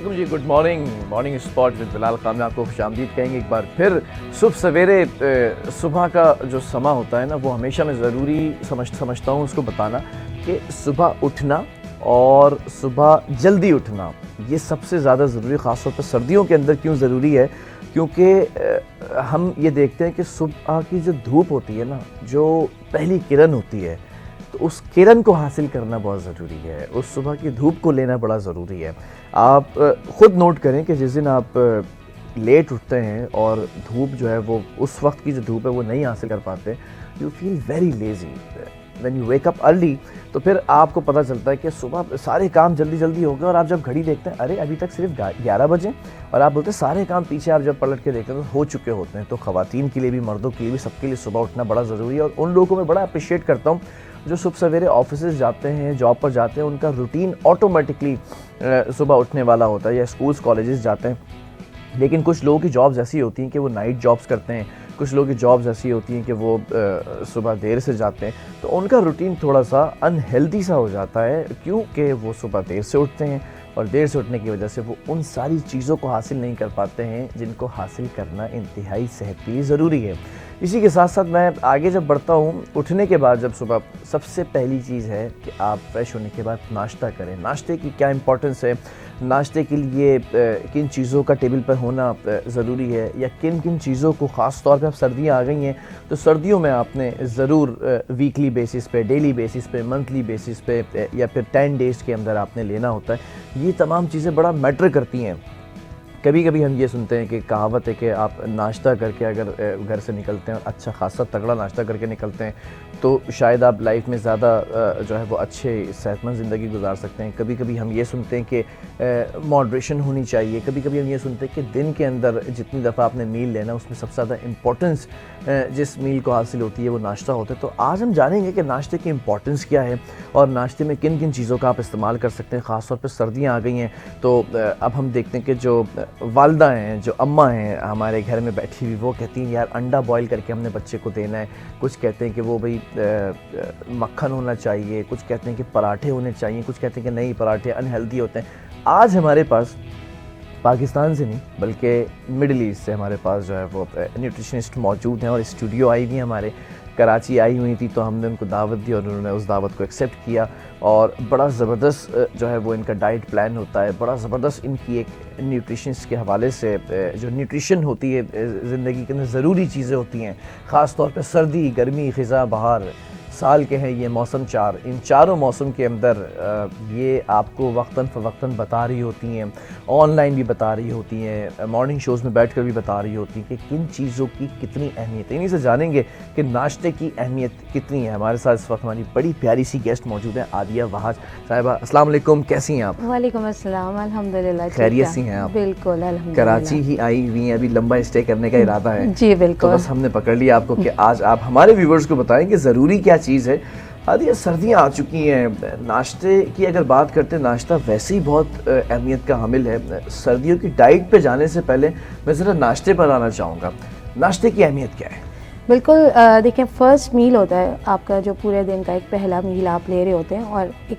अस्सलाम जी, good morning. Morning spot with Bilal Khan में आपको खुशामदीद कहेंगे एक बार फिर। सुबह सवेरे सुबह का जो समा होता है ना, वो हमेशा मैं ज़रूरी समझता हूँ उसको बताना कि सुबह उठना और सुबह जल्दी उठना ये सबसे ज़्यादा ज़रूरी, ख़ास तौर पर सर्दियों के अंदर क्यों ज़रूरी है, क्योंकि हम ये देखते हैं कि सुबह की जो धूप होती है ना, जो पहली किरण होती है, तो उस किरण को हासिल करना बहुत ज़रूरी है, उस सुबह की धूप को लेना बड़ा ज़रूरी है। आप ख़ुद नोट करें कि जिस दिन आप लेट उठते हैं और धूप जो है वो उस वक्त की जो धूप है वो नहीं हासिल कर पाते, you feel very lazy. When you wake up early, तो फिर आपको पता चलता है कि सुबह सारे काम जल्दी जल्दी हो गए और आप जब घड़ी देखते हैं, अरे अभी तक सिर्फ 11 बजे, और आप बोलते हैं सारे काम पीछे आप जब पलट के देखते हैं तो हो चुके होते हैं। तो ख़वातीन के लिए भी, मर्दों के लिए भी, सबके लिए सुबह उठना बड़ा ज़रूरी है। और उन लोगों को मैं बड़ा अप्रिशिएट करता हूँ जो सुबह सवेरे ऑफिसेज जाते हैं, जॉब पर जाते हैं, उनका रूटीन ऑटोमेटिकली सुबह उठने वाला होता है, या स्कूल्स कॉलेजेस जाते हैं। लेकिन कुछ लोगों की जॉब्स ऐसी होती हैं कि वो नाइट जॉब्स करते हैं, कुछ लोगों की जॉब्स ऐसी होती हैं कि वो सुबह देर से जाते हैं, तो उनका रूटीन थोड़ा सा अनहेल्दी सा हो जाता है, क्योंकि वो सुबह देर से उठते हैं और देर से उठने की वजह से वो उन सारी चीज़ों को हासिल नहीं कर पाते हैं जिनको हासिल करना इंतहाई सेहत के लिए ज़रूरी है। इसी के साथ साथ मैं आगे जब बढ़ता हूँ, उठने के बाद जब सुबह सबसे पहली चीज़ है कि आप फ्रेश होने के बाद नाश्ता करें। नाश्ते की क्या इंपॉर्टेंस है, नाश्ते के लिए किन चीज़ों का टेबल पर होना ज़रूरी है, या किन किन चीज़ों को, ख़ास तौर पे अब सर्दियाँ आ गई हैं तो सर्दियों में आपने ज़रूर वीकली बेसिस पे, डेली बेसिस पे, मंथली बेसिस पे, या फिर 10 डेज़ के अंदर आपने लेना होता है। ये तमाम चीज़ें बड़ा मैटर करती हैं। कभी कभी हम ये सुनते हैं कि कहावत है कि आप नाश्ता करके अगर घर से निकलते हैं और अच्छा खासा तगड़ा नाश्ता करके निकलते हैं तो शायद आप लाइफ में ज़्यादा जो है वो अच्छे सेहतमंद ज़िंदगी गुजार सकते हैं। कभी कभी हम ये सुनते हैं कि मॉडरेशन होनी चाहिए। कभी कभी हम ये सुनते हैं कि दिन के अंदर जितनी दफ़ा आपने मील लेना, उसमें सबसे ज़्यादा इम्पोर्टेंस जिस मील को हासिल होती है वो नाश्ता होता है। तो आज हम जानेंगे कि नाश्ते की इम्पोर्टेंस क्या है और नाश्ते में किन किन चीज़ों का आप इस्तेमाल कर सकते हैं। ख़ास तौर पर सर्दियाँ आ गई हैं तो अब हम देखते हैं कि जो वालदा हैं, जो अम्मा हैं हमारे घर में बैठी हुई, वो कहती हैं यार अंडा बॉईल करके हमने बच्चे को देना है। कुछ कहते हैं कि वो भाई मक्खन होना चाहिए, कुछ कहते हैं कि पराठे होने चाहिए, कुछ कहते हैं कि नहीं पराठे अनहेल्दी होते हैं। आज हमारे पास पाकिस्तान से नहीं बल्कि मिडिल ईस्ट से हमारे पास जो है वो न्यूट्रिशनिस्ट मौजूद हैं और स्टूडियो आई हुई हैं, हमारे कराची आई हुई थी, तो हमने उनको दावत दी और उन्होंने उस दावत को एक्सेप्ट किया। और बड़ा ज़बरदस्त जो है वो इनका डाइट प्लान होता है, बड़ा ज़बरदस्त इनकी एक न्यूट्रिशंस के हवाले से जो न्यूट्रिशन होती है ज़िंदगी के अंदर ज़रूरी चीज़ें होती हैं, ख़ास तौर पे सर्दी, गर्मी, ख़िज़ा, बहार, साल के हैं ये मौसम चार। इन चारों मौसम के अंदर ये आपको वक्तन फ़वक्तन बता रही होती हैं, ऑनलाइन भी बता रही होती हैं, मॉर्निंग शोज़ में बैठकर भी बता रही होती हैं कि किन चीज़ों की कितनी अहमियत है। इन्हीं से जानेंगे कि नाश्ते की अहमियत कितनी है। हमारे साथ इस वक्त हमारी बड़ी प्यारी सी गेस्ट मौजूद हैं, आदिया वहाज साहिबा। अस्सलाम वालेकुम, कैसी हैं आप? वालेकुम अस्सलाम, अल्हम्दुलिल्लाह। खैरियत सी हैं आप? बिल्कुल अल्हम्दुलिल्लाह। कराची ही आई हुई हैं, अभी लंबा स्टे करने का इरादा है? जी बिल्कुल। तो बस हमने पकड़ लिया आपको कि आज आप हमारे व्यूवर्स को बताएं कि ज़रूरी क्या चीज़ है। आदि सर्दियाँ आ चुकी हैं, नाश्ते की अगर बात करते हैं, नाश्ता वैसे ही बहुत अहमियत का हामिल है। सर्दियों की डाइट पे जाने से पहले मैं ज़रा नाश्ते पर आना चाहूँगा। नाश्ते की अहमियत क्या है? बिल्कुल, देखिए फर्स्ट मील होता है आपका, जो पूरे दिन का एक पहला मील आप ले रहे होते हैं, और एक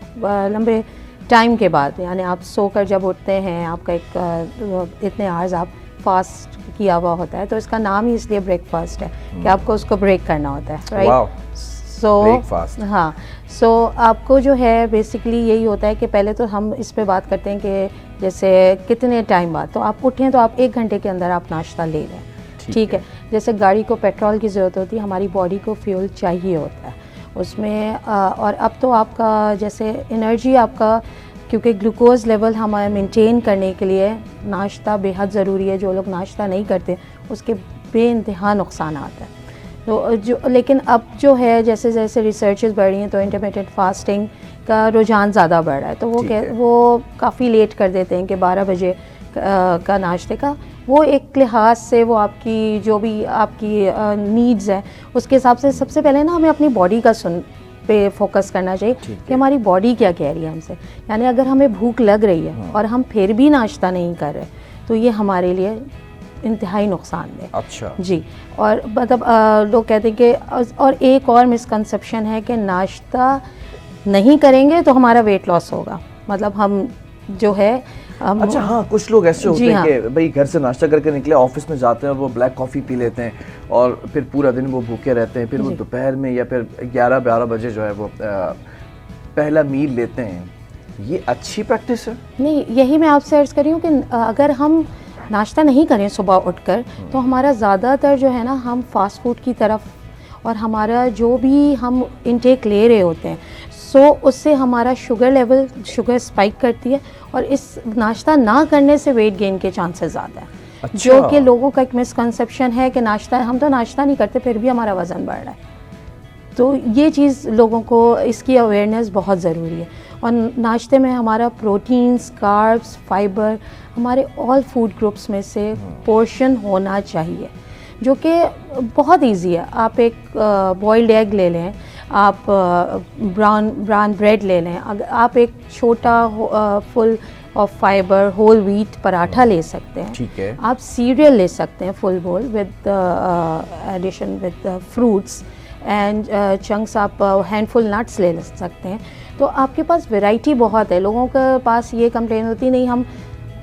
लंबे टाइम के बाद, यानी आप सोकर जब उठते हैं, आपका एक इतने आवर्स आप फास्ट किया हुआ होता है, तो इसका नाम ही इसलिए ब्रेकफास्ट है कि आपको उसको ब्रेक करना होता है, राइट? ब्रेकफास्ट। हाँ, सो आपको जो है बेसिकली यही होता है कि पहले तो हम इस पे बात करते हैं कि जैसे कितने टाइम बाद, तो आप उठें तो आप 1 घंटे के अंदर आप नाश्ता ले लें, ठीक है? जैसे गाड़ी को पेट्रोल की ज़रूरत होती है, हमारी बॉडी को फ्यूल चाहिए होता है उसमें, और अब तो आपका जैसे एनर्जी आपका, क्योंकि ग्लूकोज़ लेवल हमारे मेंटेन करने के लिए नाश्ता बेहद ज़रूरी है। जो लोग नाश्ता नहीं करते उसके बेइंतहा नुकसान आता है। तो लेकिन अब जो है जैसे जैसे रिसर्चेस बढ़ रही हैं तो इंटरमिटेंट फास्टिंग का रुझान ज़्यादा बढ़ रहा है, तो वो काफ़ी लेट कर देते हैं कि 12 बजे का नाश्ते का। वो एक लिहाज से वो आपकी जो भी आपकी नीड्स हैं उसके हिसाब से सबसे पहले ना हमें अपनी बॉडी का पे फोकस करना चाहिए कि हमारी बॉडी क्या कह रही है हमसे। यानी अगर हमें भूख लग रही है और हम फिर भी नाश्ता नहीं कर रहे तो ये हमारे लिए इंतहाई नुकसानदेह। अच्छा जी। और मतलब लोग कहते हैं कि, और एक और मिसकंसेप्शन है कि नाश्ता नहीं करेंगे तो हमारा वेट लॉस होगा। मतलब हम जो है अच्छा हाँ, कुछ लोग ऐसे होते जी हैं हाँ। कि भाई घर से नाश्ता करके निकले, ऑफिस में जाते हैं, वो ब्लैक कॉफ़ी पी लेते हैं और फिर पूरा दिन वो भूखे रहते हैं, फिर वो जी। दोपहर में या फिर 11-12 बजे जो है वो पहला मील लेते हैं। ये अच्छी प्रैक्टिस है? नहीं, यही मैं आपसे अर्ज़ कर रही हूँ कि अगर हम नाश्ता नहीं करें सुबह उठकर तो हमारा ज़्यादातर जो है ना, हम फास्ट फूड की तरफ और हमारा जो भी हम इनटेक ले रहे होते हैं, सो उससे हमारा शुगर स्पाइक करती है और इस नाश्ता ना करने से वेट गेन के चांसेस ज़्यादा है। अच्छा। जो कि लोगों का एक मिसकंसेप्शन है कि नाश्ता, हम तो नाश्ता नहीं करते फिर भी हमारा वज़न बढ़ रहा है। तो ये चीज़ लोगों को, इसकी अवेयरनेस बहुत ज़रूरी है। और नाश्ते में हमारा प्रोटीन्स, कार्ब्स, फाइबर, हमारे ऑल फूड ग्रुप्स में से पोर्शन होना चाहिए, जो कि बहुत इजी है। आप एक बॉइल्ड एग ले लें, आप ब्राउन ब्रेड ले लें, अगर आप एक छोटा full of fibre whole wheat paratha ले सकते हैं। ठीक है। आप सीरियल ले सकते हैं full bowl with addition with fruits and chunks, आप हैंडफुल नट्स ले सकते हैं। तो आपके पास वैरायटी बहुत है। लोगों के पास ये कंप्लेन होती नहीं, हम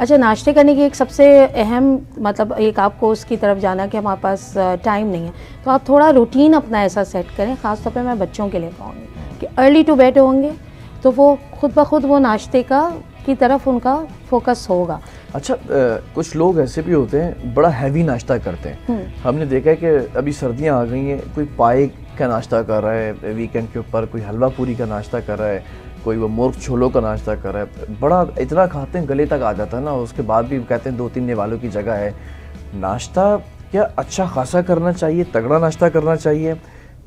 अच्छा नाश्ते करने की एक सबसे अहम मतलब एक आपको उसकी तरफ जाना कि हमारे पास टाइम नहीं है, तो आप थोड़ा रूटीन अपना ऐसा सेट करें। ख़ास तौर पे मैं बच्चों के लिए कहूँगी कि अर्ली टू बेड होंगे तो वो खुद ब खुद वो नाश्ते की तरफ उनका फोकस होगा। अच्छा, कुछ लोग ऐसे भी होते हैं बड़ा हैवी नाश्ता करते हैं। हमने देखा है कि अभी सर्दियां आ गई हैं, कोई पाए का नाश्ता कर रहा है वीकेंड के ऊपर, कोई हलवा पूरी का नाश्ता कर रहा है, कोई वो मुर्ग छोलों का नाश्ता कर रहा है। बड़ा इतना खाते हैं गले तक आ जाता है ना, उसके बाद भी कहते हैं 2-3 निवालों की जगह है। नाश्ता क्या अच्छा खासा करना चाहिए, तगड़ा नाश्ता करना चाहिए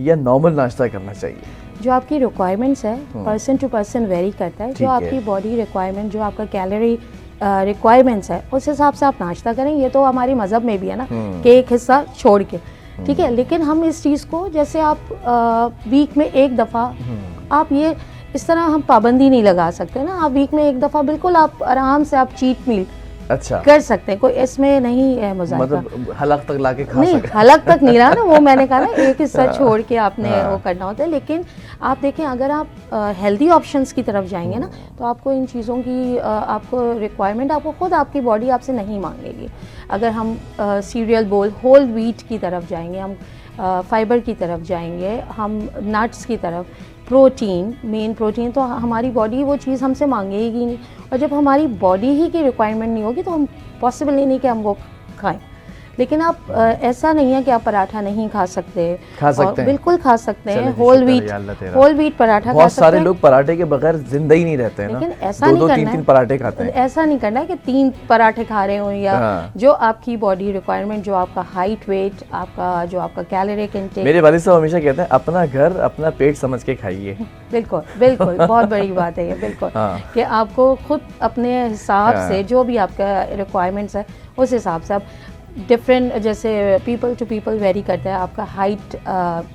या नॉर्मल नाश्ता करना चाहिए? जो आपकी रिक्वायरमेंट्स है पर्सन टू पर्सन वेरी करता है। जो आपकी बॉडी रिक्वायरमेंट, जो आपका कैलोरी रिक्वायरमेंट्स है, उस हिसाब से आप नाश्ता करें। ये तो हमारी मज़हब में भी है ना कि एक हिस्सा छोड़ के, ठीक है। लेकिन हम इस चीज़ को, जैसे आप वीक में एक दफ़ा, आप ये इस तरह हम पाबंदी नहीं लगा सकते ना। आप वीक में एक दफ़ा बिल्कुल आप आराम से आप चीट मील अच्छा कर सकते हैं, कोई इसमें नहीं है मुज़ाहिरा। मतलब हलक तक लाके खा नहीं, सकते? हलक तक नहीं रहा ना, वो मैंने कहा ना एक हिस्सा छोड़ के आपने वो करना होता है। लेकिन आप देखें, अगर आप हेल्दी ऑप्शंस की तरफ जाएंगे ना, तो आपको इन चीज़ों की आपको रिक्वायरमेंट आपको खुद आपकी बॉडी आपसे नहीं मांगेगी। अगर हम सीरियल बोल होल व्हीट की तरफ जाएंगे, हम फाइबर की तरफ जाएंगे, हम नट्स की तरफ, प्रोटीन, मेन प्रोटीन, तो हमारी बॉडी वो चीज़ हमसे मांगेगी नहीं। और जब हमारी बॉडी ही की रिक्वायरमेंट नहीं होगी तो हम पॉसिबल ही नहीं कि हम वो खाएं। लेकिन आप ऐसा नहीं है कि आप पराठा नहीं खा सकते हैं। बिल्कुल खा सकते हैं। होल व्हीट पराठा खा सकते हैं। बहुत सारे लोग पराठे के बगैर जिंदा ही नहीं रहते हैं ना, लेकिन ऐसा नहीं करना है, 2-3 पराठे खाते हैं। ऐसा नहीं करना है कि 3 पराठे खा रहे हो, या जो आपकी बॉडी रिक्वायरमेंट, जो आपका हाइट, वेट, जो आपका कैलोरिक इंटेक। मेरे वालिद साहब हमेशा कहते हैं अपना घर अपना पेट समझ के खाइए। बिल्कुल बिल्कुल, बहुत बड़ी बात है ये, बिल्कुल कि आपको खुद अपने हिसाब से जो भी आपका रिक्वायरमेंट्स है उस हिसाब से आप डिफरेंट, जैसे पीपल टू पीपल वेरी करता है। आपका हाइट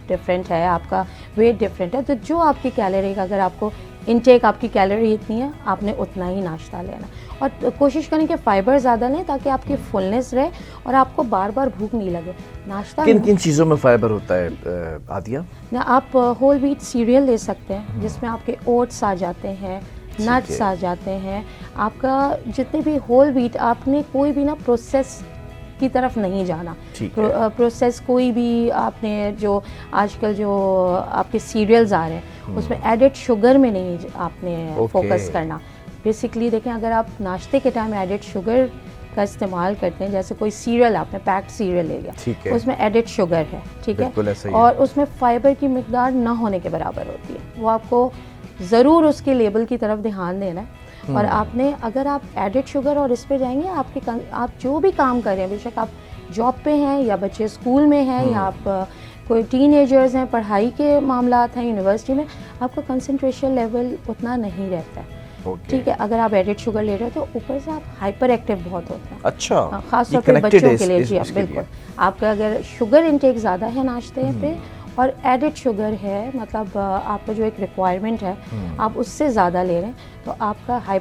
डिफरेंट है, आपका वेट डिफरेंट है, तो जो आपकी कैलोरी का, अगर आपको इनटेक आपकी कैलोरी इतनी है, आपने उतना ही नाश्ता लेना। और कोशिश करें कि फाइबर ज़्यादा लें ताकि आपकी फुलनेस रहे और आपको बार बार भूख नहीं लगे। नाश्ता किन किन चीज़ों में फाइबर होता है आदिया? ना, आप होल व्हीट सीरियल ले सकते हैं जिसमें आपके ओट्स आ जाते हैं, नट्स आ जाते हैं। आपका जितने भी होल व्हीट, आपने कोई भी ना प्रोसेस की तरफ नहीं जाना। प्रोसेस कोई भी आपने, जो आजकल जो आपके सीरियल्स आ रहे हैं उसमें एडेड शुगर में नहीं आपने फोकस करना। बेसिकली देखें, अगर आप नाश्ते के टाइम एडेड शुगर का इस्तेमाल करते हैं, जैसे कोई सीरियल आपने पैक्ड सीरियल ले लिया, उसमें एडेड शुगर है, ठीक है, और उसमें फाइबर की मिकदार ना होने के बराबर होती है, वो आपको ज़रूर उसके लेबल की तरफ ध्यान देना है। और आपने, अगर आप एडेड शुगर और इस पे जाएंगे, आप जो भी काम कर रहे हैं, बेशक आप जॉब पे हैं या बच्चे स्कूल में हैं या आप कोई टीनेजर्स हैं, पढ़ाई के मामलात हैं यूनिवर्सिटी में, आपका कंसंट्रेशन लेवल उतना नहीं रहता है। ठीक है, अगर आप एडेड शुगर ले रहे हो तो ऊपर से आप हाइपर एक्टिव बहुत होते हैं। अच्छा, खास तौर पर बच्चों के लिए। जी बिल्कुल, आपका अगर शुगर इंटेक ज़्यादा है नाश्ते पे और एडेड शुगर है, मतलब आपका जो एक रिक्वायरमेंट है आप उससे ज़्यादा ले रहे हैं, तो आपका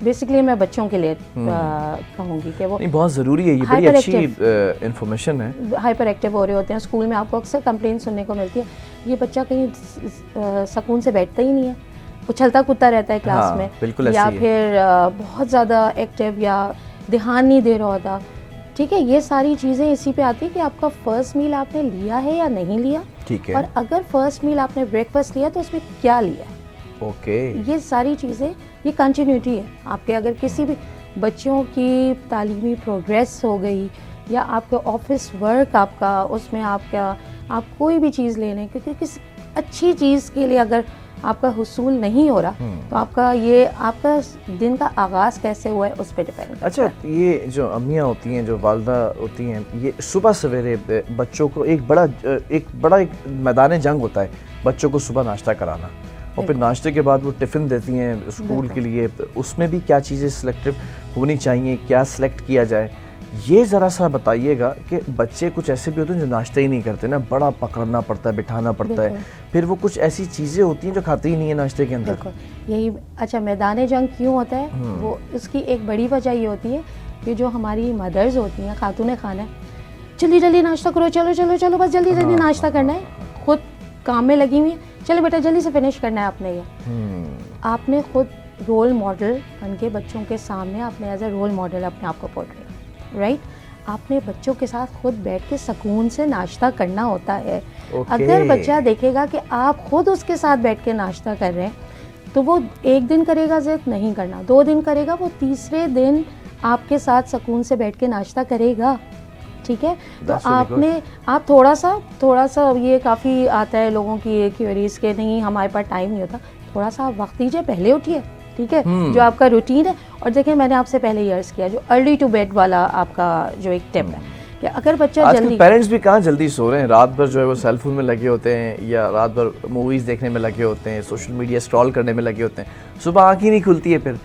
बेसिकली मैं बच्चों के लिए कहूँगी कि वो बहुत ज़रूरी है। ये बड़ी अच्छी इन्फॉर्मेशन है। हाइपर एक्टिव हो रहे होते हैं। स्कूल में आपको अक्सर कंप्लेंट सुनने को मिलती है, ये बच्चा कहीं सुकून से बैठता ही नहीं है, उछलता कूदता रहता है क्लास हाँ, में, बिल्कुल या ऐसे ही है। फिर बहुत ज़्यादा एक्टिव या ध्यान नहीं दे रहा होता, ठीक है, ये सारी चीज़ें इसी पे आती है कि आपका फर्स्ट मील आपने लिया है या नहीं लिया, ठीक है, और अगर फर्स्ट मील आपने ब्रेकफास्ट लिया तो उसमें क्या लिया है। ओके, ये सारी चीज़ें, ये कंटिन्यूटी है आपके। अगर किसी भी बच्चों की तालीमी प्रोग्रेस हो गई या आपका ऑफिस वर्क आपका, उसमें आप कोई भी चीज़ ले लें, क्योंकि किसी अच्छी चीज़ के लिए अगर आपका हुसूल नहीं हो रहा तो आपका दिन का आगाज़ कैसे हुआ है उस पर डिपेंड करता है। अच्छा, ये जो अम्मियाँ होती हैं, जो वालदा होती हैं, ये सुबह सवेरे बच्चों को एक बड़ा मैदान जंग होता है बच्चों को सुबह नाश्ता कराना, और फिर नाश्ते के बाद वो टिफ़िन देती हैं स्कूल के लिए, उसमें भी क्या चीज़ें सिलेक्टिव होनी चाहिए, क्या सिलेक्ट किया जाए, ये ज़रा सा बताइएगा। कि बच्चे कुछ ऐसे भी होते हैं जो नाश्ता ही नहीं करते ना, बड़ा पकड़ना पड़ता है, बिठाना पड़ता है, फिर वो कुछ ऐसी चीज़ें होती हैं जो खाते ही नहीं है नाश्ते के अंदर। बिल्कुल, यही अच्छा मैदान जंग क्यों होता है, वो इसकी एक बड़ी वजह ये होती है कि जो हमारी मदर्स होती हैं, खातून खाना है, जल्दी जल्दी नाश्ता करो, चलो चलो चलो, बस जल्दी जल्दी नाश्ता करना है, खुद काम में लगी हुई है, चलो बेटा जल्दी से फिनिश करना है आपने। ये आपने खुद रोल मॉडल बन के बच्चों के सामने आपने एज अ रोल मॉडल अपने आप को पोर्ट्रेट, राइट, आपने बच्चों के साथ खुद बैठ के सुकून से नाश्ता करना होता है। अगर बच्चा देखेगा कि आप खुद उसके साथ बैठ के नाश्ता कर रहे हैं तो वो एक दिन करेगा जिद नहीं करना, 2 दिन करेगा, वो तीसरे दिन आपके साथ सुकून से बैठ के नाश्ता करेगा, ठीक है। तो आप थोड़ा सा ये काफ़ी आता है लोगों की क्वेरीज के, नहीं हमारे पास टाइम नहीं होता, थोड़ा सा आप वक्त दीजिए, पहले उठिए, ठीक है, जो आपका रूटीन है। और देखिए मैंने आपसे पहले ही अर्ज किया, जो अर्ली टू बेड वाला आपका जो एक टिप है, कि अगर बच्चा जल्दी, पेरेंट्स भी कहाँ जल्दी सो रहे हैं, रात भर जो है वो सेल फोन में लगे होते हैं, या रात भर मूवीज देखने में लगे होते हैं, सोशल मीडिया स्क्रॉल करने में लगे होते हैं, सुबह आँख ही नहीं खुलती है, फिर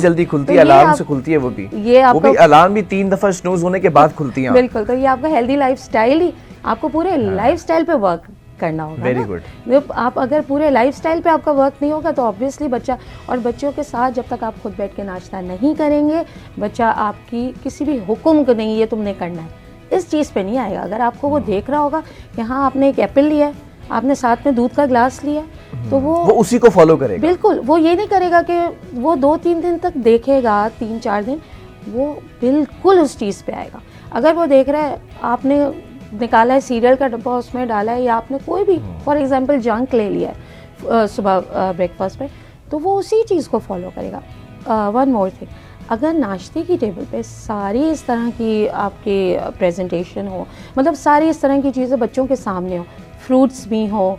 जल्दी खुलती है, अलार्म से खुलती है, वो भी अलार्म भी 3 दफा स्नूज होने के बाद खुलती है। बिल्कुल, तो ये आपका हेल्दी लाइफस्टाइल ही, आपको पूरे लाइफस्टाइल पे वर्क करना होगा। Very good. आप अगर पूरे लाइफस्टाइल पे आपका वर्क नहीं होगा तो ऑब्वियसली बच्चा, और बच्चों के साथ जब तक आप खुद बैठ के नाश्ता नहीं करेंगे, बच्चा आपकी किसी भी हुक्म को नहीं ये तुमने करना है, इस चीज़ पे नहीं आएगा। अगर आपको वो देख रहा होगा कि हाँ आपने एक एप्पल लिया है, आपने साथ में दूध का ग्लास लिया, तो वो उसी को फॉलो करेगा। बिल्कुल, वो ये नहीं करेगा कि वो 2-3 दिन तक देखेगा, 3-4 दिन वो बिल्कुल उस चीज़ पे आएगा। अगर वो देख रहा है आपने निकाला है सीरियल का डब्बा, उसमें डाला है, या आपने कोई भी फॉर एग्जांपल जंक ले लिया है सुबह ब्रेकफास्ट में, तो वो उसी चीज़ को फॉलो करेगा। वन मोर थिंग, अगर नाश्ते की टेबल पे सारी इस तरह की आपकी प्रेजेंटेशन हो, मतलब सारी इस तरह की चीज़ें बच्चों के सामने हो, फ्रूट्स भी हो,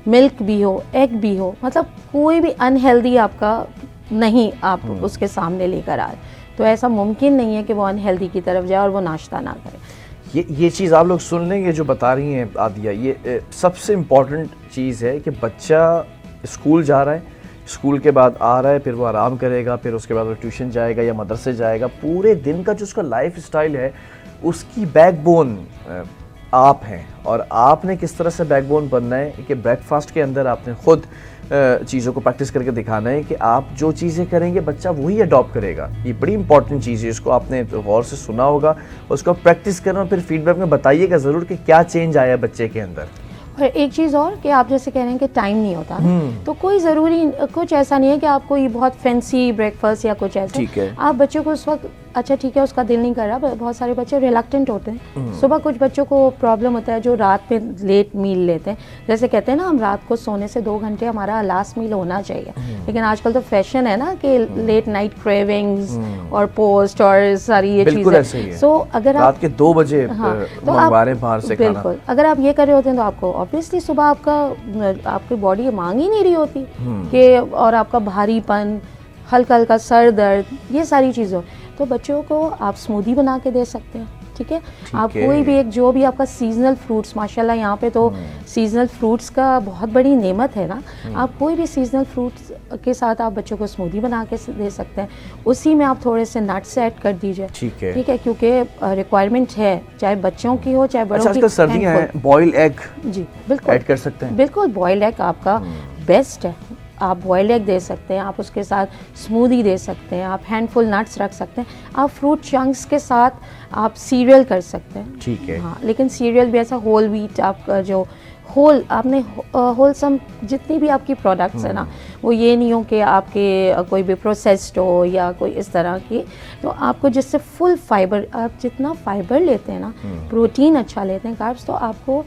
मिल्क भी हो, एग भी हो, मतलब कोई भी अनहेल्दी आपका नहीं आप उसके सामने लेकर आ रहे, तो ऐसा मुमकिन नहीं है कि वो अनहेल्दी की तरफ जाए और वो नाश्ता ना करे। ये चीज़ आप लोग सुन लेंगे जो बता रही हैं आदिया, ये सबसे इम्पॉर्टेंट चीज़ है कि बच्चा स्कूल जा रहा है, स्कूल के बाद आ रहा है, फिर वो आराम करेगा, फिर उसके बाद वो ट्यूशन जाएगा या मदरसे जाएगा, पूरे दिन का जो उसका लाइफ स्टाइल है उसकी बैकबोन आप हैं, और आपने किस तरह से बैकबोन बनना है कि ब्रेकफास्ट के अंदर आपने खुद चीज़ों को प्रैक्टिस करके दिखाना है कि आप जो चीज़ें करेंगे बच्चा वही अडॉप्ट करेगा। ये बड़ी इंपॉर्टेंट चीज़ है, इसको आपने गौर से सुना होगा, उसको प्रैक्टिस करना, फिर फीडबैक में बताइएगा ज़रूर कि क्या चेंज आया बच्चे के अंदर। और एक चीज़ और कि आप जैसे कह रहे हैं कि टाइम नहीं होता, तो कोई ज़रूरी कुछ ऐसा नहीं है कि आपको ये बहुत फैंसी ब्रेकफास्ट या कुछ ऐसा, ठीक है, आप बच्चों को उस वक्त अच्छा ठीक है उसका दिल नहीं कर रहा, बहुत सारे बच्चे रिलक्टेंट होते हैं, सुबह कुछ बच्चों को प्रॉब्लम होता है जो रात में लेट मील लेते हैं, जैसे कहते हैं ना हम रात को सोने से 2 घंटे हमारा लास्ट मील होना चाहिए, लेकिन आजकल तो फैशन है ना कि लेट नाइट क्रेविंग्स और पोस्ट और सारी ये चीज़ें, सो अगर रात के 2 बजे तो आप बाहर से खाना, बिल्कुल अगर आप ये कर रहे होते हैं तो आपको ऑब्वियसली सुबह आपकी बॉडी मांग ही नहीं रही होती कि, और आपका भारीपन, हल्का हल्का सर दर्द, ये सारी चीज़ें, तो बच्चों को आप स्मूदी बना के दे सकते हैं, ठीक है, आप कोई भी एक जो भी आपका सीजनल फ्रूट्स, माशाल्लाह यहाँ पे तो सीजनल फ्रूट्स का बहुत बड़ी नेमत है ना, आप कोई भी सीजनल फ्रूट्स के साथ आप बच्चों को स्मूदी बना के दे सकते हैं, उसी में आप थोड़े से नट्स ऐड कर दीजिए, ठीक है, क्योंकि रिक्वायरमेंट है चाहे बच्चों की हो चाहे बड़ों की। सर्दियाँ हैं, बॉइल्ड एग जी बिल्कुल ऐड कर सकते हैं, बिल्कुल बॉइल्ड एग आपका बेस्ट है। आप बॉइल्ड एग दे सकते हैं, आप उसके साथ स्मूदी दे सकते हैं, आप हैंडफुल नट्स रख सकते हैं, आप फ्रूट चंक्स के साथ आप सीरियल कर सकते हैं। ठीक है। हाँ, लेकिन सीरियल भी ऐसा होल व्हीट आपका जो होल आपने होलसम जितनी भी आपकी प्रोडक्ट्स है ना, वो ये नहीं हो कि आपके कोई भी प्रोसेस्ड हो या कोई इस तरह की, तो आपको जिससे फुल फाइबर, आप जितना फाइबर लेते हैं ना, प्रोटीन अच्छा लेते हैं, कार्ब्स, तो आपको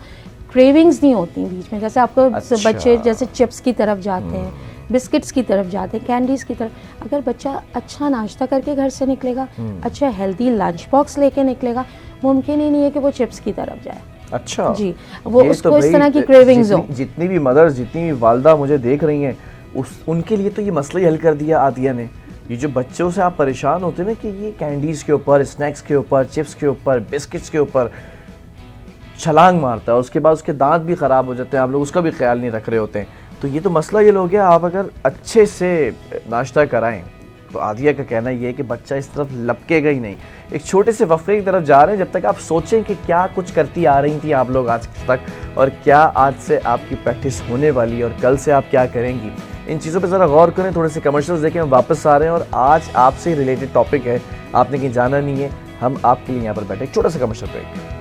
क्रेविंग्स नहीं होती बीच में। जैसे आपको अच्छा। बच्चे जैसे चिप्स की तरफ जाते हैं, बिस्किट्स की तरफ जाते हैं, कैंडीज़ की तरफ, अगर बच्चा अच्छा नाश्ता करके घर से निकलेगा, अच्छा हेल्दी लंच बॉक्स लेके निकलेगा, मुमकिन ही नहीं है कि वो चिप्स की तरफ जाए। अच्छा जी, वो ये उसको तो इस भाई तरह की क्रेविंग्स हो। जितनी भी मदर्स, जितनी भी वालदा मुझे देख रही हैं, उनके लिए तो ये मसला ही हल कर दिया आदिया ने। ये जो बच्चों से आप परेशान होते हैं ना कि ये कैंडीज़ के ऊपर, स्नैक्स के ऊपर, चिप्स के ऊपर, बिस्किट्स के ऊपर छलांग मारता है, उसके बाद उसके दांत भी ख़राब हो जाते हैं, आप लोग उसका भी ख्याल नहीं रख रहे होते हैं। तो ये तो मसला ये हो गया। आप अगर अच्छे से नाश्ता कराएं तो आदिया का कहना ये है कि बच्चा इस तरफ लपकेगा ही नहीं। एक छोटे से वफ़े की तरफ जा रहे हैं, जब तक आप सोचें कि क्या कुछ करती आ रही थी आप लोग आज तक, और क्या आज से आपकी प्रैक्टिस होने वाली है, और कल से आप क्या करेंगी, इन चीज़ों पे ज़रा गौर करें। थोड़े से कमर्शियल्स देखें, हम वापस आ रहे हैं और आज आपसे रिलेटेड टॉपिक है, आपने कहीं जाना नहीं है, हम आपके लिए यहाँ पर बैठे। एक छोटा सा कमर्शियल ब्रेक।